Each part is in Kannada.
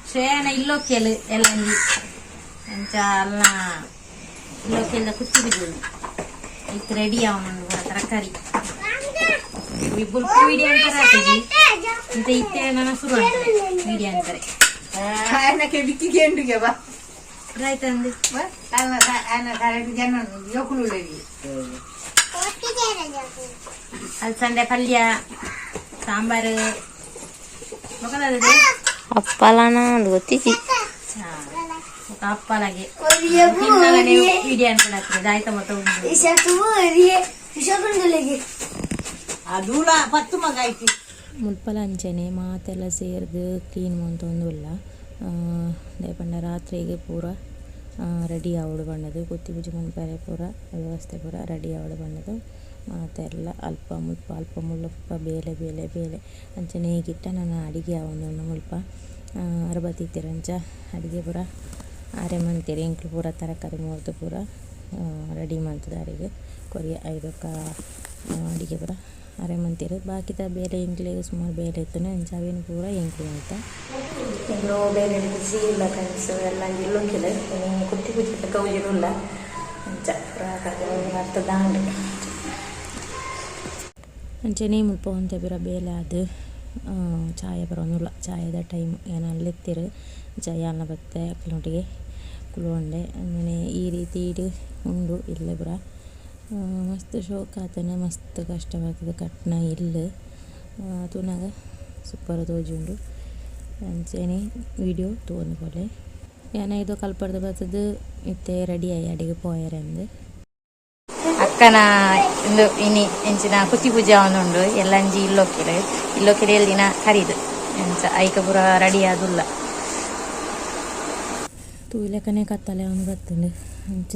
ಶ್ರೇಯನ ಇಲ್ಲೋಕೆಲ್ ಎಲ್ಲ ಅಲ್ಲ ಇಲ್ಲೋಕೆಲ್ಲ ಕುತ್ತಿ ಬಿದ್ದು ಈಗ ರೆಡಿ ಅವನು ತರಕಾರಿ ಇಬ್ಬರು ಮೀಡಿಯಾ ಅಂತಾರೆ ಇಂತ ಇತ್ತೆ ನನ್ನ ಶುರು ಮೀಡಿಯಾ ಅಂತಾರೆ ಬಿಕ್ಕಿಗೆ ಎಂಟಿಗೆ ಬಾ ಆಯ್ತಂದು ಜನ ಯೋಕುಲು ಅಲಸಂದೆ ಪಲ್ಯ ಸಾಂಬಾರು ಅಪ್ಪಲನ ಅದು ಗೊತ್ತಿಸಿ ಅಪ್ಪಲಾಗೆ ಮೀಡಿಯಾ ಅಂತ ಆಯ್ತಾ ಮತ್ತೆ ಮುಲ್ಪಲ ಅಂಚನೆ ಮಾತೆಲ್ಲ ಸೇರ್ದು ಕ್ಲೀನ್ ಮಂತೊಂದುಲ್ಲ ದೇಪಂಡ ರಾತ್ರಿಗೆ ಪೂರ ರೆಡಿ ಆವಡು ಬಣ್ಣದು ಕುತ್ತಿ ಪೂಜೆ ಮುನ್ಪರೆ ಪೂರ ವ್ಯವಸ್ಥೆ ಪೂರ ರೆಡಿ ಆವಡು ಬಣ್ಣದು ಮಾತೆಲ್ಲ ಅಲ್ಪ ಮುಲ್ಪ ಬೇಲೆ ಬೇಲೆ ಬೇಲೆ ಅಂಚನೆ ಹೇಗಿಟ್ಟ ನಾನು ಅಡಿಗೆ ಆವೊಂದು ಮುಲ್ಪ ಅರಬತ್ತಿತ್ತಿರಂಚ ಅಡಿಗೆ ಪೂರ ಆರೆ ಮಂತೀರಿ ಇಂಕ್ಲು ಪೂರ ತರಕಾರಿ ಮುರಿದು ಪೂರ ರೆಡಿ ಮಾಡ್ತದೆ ಅಡಿಗೆ ಕೊರಿಯ ಐದಕ್ಕ ಅಡಿಗೆ ಪೂರ ಅರೆ ಮಂತೀರು ಬಾಕಿದ ಬೇಲೆ ಇಂಕ್ಲಿಗೆ ಸುಮಾರು ಬೇಲೆ ಇತ್ತು ಅಂಚಾವೇನು ಪೂರ ಇಂಕ್ಲಿ ಅಂತ ಇನ್ನು ಬೇರೆ ಬಿಸಿ ಇಲ್ಲ ಫ್ರೆಂಡ್ಸ್ ಎಲ್ಲ ಇಲ್ಲೋಕಿಲ್ಲ ಕುತ್ತಿ ಪೂಜೆ ಗೌಜಿರಲ್ಲ ಅಂಚ ಅರ್ಥ ದಾಂಡ್ ಅಂಚನೆ ಮುಲ್ಪ ಅಂತ ಬಿರ ಬೇಲೆ ಅದು ಚಾಯ ಬರೋಲ್ಲ ಚಾಯದ ಟೈಮ್ ಏನಲ್ಲಿತ್ತಿರು ಚಾಯನ ಬತ್ತೆ ಅಕ್ಕಲೊಟ್ಟಿಗೆ ಕುಳ್ಕೊಂಡೆ ಅಂದರೆ ಈ ರೀತಿ ಇಡು ಉಂಡು ಇಲ್ಲೇ ಬರ ಮಸ್ತ್ ಶೋಕ ಆತನ ಮಸ್ತ್ ಕಷ್ಟವಾಗ್ತದೆ ಕಟ್ನ ಇಲ್ಲ ತುನಾಗ ಸೂಪರ್ ತೋಜುಂಡು ಅಂಚೆನೆ ವಿಡಿಯೋ ತೋಂದು ಬೋಲೆ ಏನ ಇದು ಕಲ್ಪಡ್ದು ಬರ್ತದೆ ಇತ್ತೆ ರೆಡಿ ಆಗಿ ಅಡಿಗೆ ಪೋಯರೆ ಅಂದು ಅಕ್ಕನ ಒಂದು ಇನಿ ಎಂಚಿನ ಕುತ್ತಿ ಪೂಜೆ ಅವನುಂಡು ಎಲ್ಲಂಜಿ ಇಲ್ಲೋಕಿರೆ ಎಲ್ಲಿನ ಕರೀದು ಎಂಚ ಐಕ ಪೂರ ರೆಡಿ ಆದುಲ್ಲ ತೂಲೆಕನೆ ಕತ್ತಲೆ ಅವನು ಬರ್ತಂಡು ಅಂಚ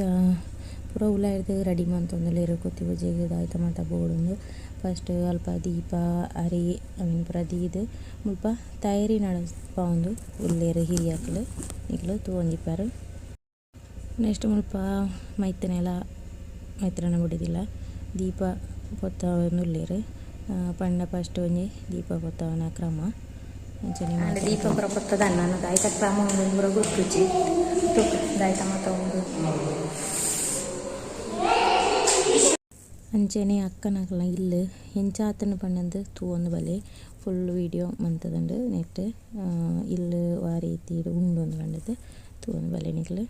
ಪೂರ ಉಲ್ಲ ಹಿಡ್ದು ರೆಡಿ ಮಂತೊಂದುಲ್ಲೇರು ಕುತ್ತಿ ಪೂಜೆಗೆ ಇದಾಯ್ತು ಮಾತ ಬೋಡುಂದು ಫಸ್ಟ್ ಅಲ್ಪ ದೀಪ ಅರಿ ಅವಿನ ಪೂರ ದೀದು ಮುಲ್ಪ ತಯಾರಿ ನಡೆಸ್ಪ ಒಂದು ಉಲ್ಲೇರು ಹಿರಿಯಾಕಲು ಈಗಲು ತಗೊಂಡಿಪ್ಪಾರು ನೆಕ್ಸ್ಟ್ ಮುಲ್ಪ ಮೈತ್ರನ ಬಿಡೋದಿಲ್ಲ ದೀಪ ಪೊತ್ತವನು ಉಲ್ಲೇರು ಪಂಡ ಫಸ್ಟ್ ಒಂಜಿ ದೀಪ ಪೊತ್ತವನ ಕ್ರಮ ಅಂಚನೆ ದೀಪ ಪುರ ಪೊತ್ತದ ನಾನು ದಾಯ್ತ ಕ್ರಮ ಒಂದು ಪೂರ ಗುರುಚಿ ದಾಯ್ತ ಮತ ಒಂದು ಅಂಚೆನೆ ಅಕ್ಕನಾಗಲ್ಲ ಇಲ್ಲಿ ಹೆಂಚಾತನ ಪಣ್ಣಂದು ತೂವೊಂದು ಬಲೆ ಫುಲ್ ವೀಡಿಯೋ ಮಂತದಂಡು ನೆಟ್ ಇಲ್ಲಿ ವಾರಿ ತೀಡು ಉಂಡು ಒಂದು ಕಂಡದು ತೂವೊಂದು ಬಲೆ ನಿಕ್ಲು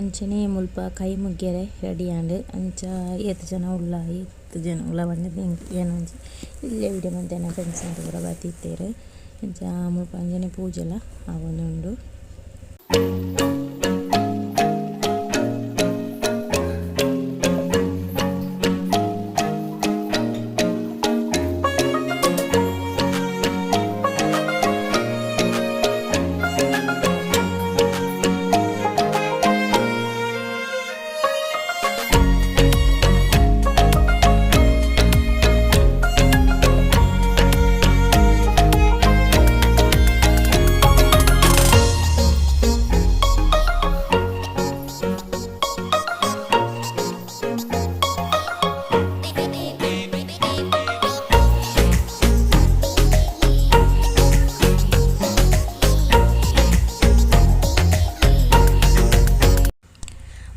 ಅಂಚನೆ ಮುಲ್ಪ ಕೈ ಮುಗ್ಗೆರೆ ರೆಡಿ ಆಂಡ್ ಅಂಚ ಏತ್ ಜನ ಉಳ್ಳ ಏತ್ ಜನ ಉಳ್ಳ ಬಂದಿದ್ದು ಏನಂಚಿ ಇಲ್ಲೇ ವಿಡಿಯೋ ಮಂತೇನ ಫ್ರೆಂಡ್ಸ್ ಅಂತ ಕೂಡ ಬರ್ತಿತ್ತೇರು ಅಂಚ ಮುಲ್ಪ ಅಂಜನೆ ಪೂಜೆಲ್ಲ ಆವೊಂದುಂಡು.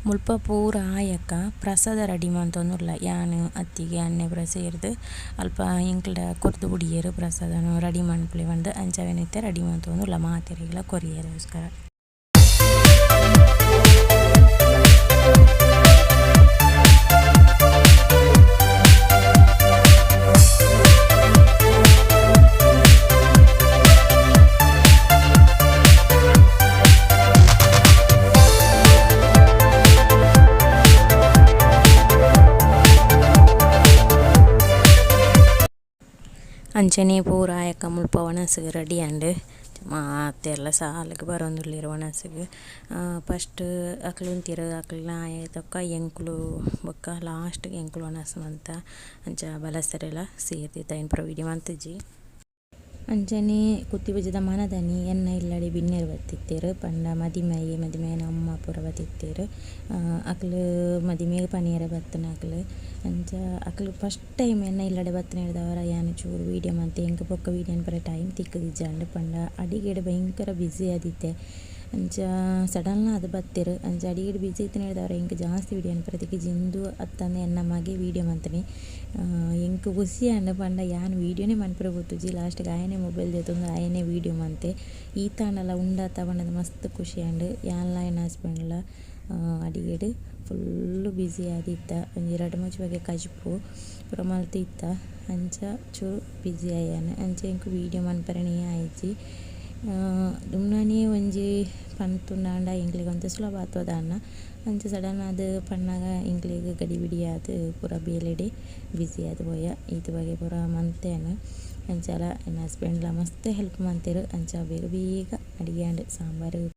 ಮುಲ್ಪ ಪೂರ ಆಯಕ್ಕ ಪ್ರಸಾದ ರೆಡಿ ಮಂತೊಂದುಲ್ಲ ಯಾನು ಅತ್ತಿಗೆ ಅನ್ನೆ ಸೇರ್ದು ಅಲ್ಪ ಇಂಕ್ಲ ಕೊರ್ದು ಬುಡಿಯರು ಪ್ರಸಾದನ ರೆಡಿ ಮನ್ಪುಲೆ ಬಂದು ಅಂಚವೆನಿತ್ತೆ ರೆಡಿ ಮಂತೊಂದುಲ್ಲ ಮಾತೆರೆಗ್ಲ ಕೊರಿಯರೋಸ್ಕರ. ಅಂಚನೆ ಪೂರ ಆಯಕ್ಕ ಮುಲ್ಪ ಒಣಸಿಗೆ ರೆಡಿ ಆಂಡ್ ಮತ್ತೆ ಎಲ್ಲ ಸಾಲಿಗೆ ಬರೋಂದುಳ್ಳಿರು ಒಣಸಿಗೆ ಫಸ್ಟ್ ಅಕ್ಲು ಉಂತಿರು ಅಕ್ಲನ ಆಯತಕ್ಕ ಎಂಕ್ಲು ಬೊಕ್ಕ ಲಾಸ್ಟ್ಗೆ ಎಂಕ್ಲು ಒಣಸು ಅಂತ ಅಂಚ ಬಲಸರೆಲ್ಲ ಸೇರ್ತಿತ್ತ ಇನ್ನು ವಿಡಿಯೋ ಮಂತಜ್ಜಿ. ಅಂಚನೆ ಕುತ್ತಿ ಬುಜದ ಮನದನಿ ಎನ್ನ ಇಲ್ಲಡೆ ಬಿನ್ನೆರು ಬತ್ತಿತ್ತೇರು ಪಂಡ ಮದಿಮೆನ ಅಮ್ಮ ಪೂರ ಬತ್ತಿತ್ತೇರು ಅಕ್ಲು ಮದಿಮೆಗೆ ಪನಿಯರ ಬತ್ತನ ಅಕ್ಲು ಅಂಚ ಅಕ್ಲು ಫಸ್ಟ್ ಟೈಮ್ ಎನ್ನ ಇಲ್ಲಡೆ ಬತ್ತನ ಹಿಡ್ದವರ ಯಾನು ಚೂರು ವೀಡಿಯೋ ಮಂತೆ ಎಂಕ ಪೊಕ್ಕ ವೀಡಿಯೋನ ಪರ ಟೈಮ್ ತಿಕ್ಕದಿಜ್ಜಂಡು ಪಂಡ ಅಡಿಗೆಡು ಭಯಂಕರ ಬ್ಯುಸಿ ಆದಿತ್ತೆ ಅಂಚ ಸಡನ್ನ ಅದು ಬತ್ತಿರು ಅಂಚ ಅಡಿಗೆಡು ಬ್ಯುಸಿ ಇತ್ತು ಹೇಳಿದವ್ರ ಎಂಕ್ ಜಾಸ್ತಿ ವೀಡಿಯೋನ ಪ್ರತಿಗೆ ಜಿಂದು ಅತ್ತಂದು ಎನ್ನ ಮಗೆ ವೀಡಿಯೋ ಮಂತನಿ ಎಂಕ್ ಖುಷಿ ಅಂಡ ಪಂಡ ಯಾನು ವೀಡಿಯೋನೇ ಮನ್ಪುರ ಗೊತ್ತುಜಿ ಲಾಸ್ಟ್ಗೆ ಆಯನೇ ಮೊಬೈಲ್ ಜೊತೊಂದು ಆಯನೇ ವೀಡಿಯೋ ಮಂತೆ ಈ ತಾಂಡಲ ಉಂಡ ತಗೊಂಡದು ಮಸ್ತ್ ಖುಷಿ ಅಂಡು ಯಾನ್ಲ ಏನು ಹಸ್ಬೆಂಡ್ಲ ಅಡಿಗೆಡು ಫುಲ್ಲು ಬ್ಯುಸಿ ಆದಿತ್ತ ಒಂಜಿ 2-3 ಬಗೆ ಕಜ್ಪು ಪೂರ ಮಲ್ತಿತ್ತ ಅಂಚ ಚೂರು ಬ್ಯುಸಿ ಆಯ್ಯಾನ ಅಂಚ ಎಂಕ್ ವೀಡಿಯೋ ಮನ್ಪರನೇ ಆಯ್ಜಿ ದುಮ್ನಾನೇ ಒಂಜಿ ಪನ್ತುಂಡಾಂಡ ಎಂಕ್ಲಿಗೆ ಒಂತ ಸುಲಭ ಆತದ ಅನ್ನ ಅಂಚ ಸಡನ್ ಅದು ಪಣ್ಣಾಗ ಎಂಕ್ಲಿಗೆ ಗಡಿ ಬಿಡಿ ಅದು ಪೂರ ಬೇಲೆಡೆ ಬ್ಯುಸಿ ಅದು ಪೋಯ ಇದು ಬಗೆ ಪೂರ ಮಂತೇನು ಅಂಚಲ ನನ್ನ ಹಸ್ಬೆಂಡ್ಲ ಮಸ್ತ್ ಹೆಲ್ಪ್ ಮಂತೇರು ಅಂಚ ಬೇಗ ಬೇಗ ಅಡಿಗೆ ಅಂಡ್ ಸಾಂಬಾರು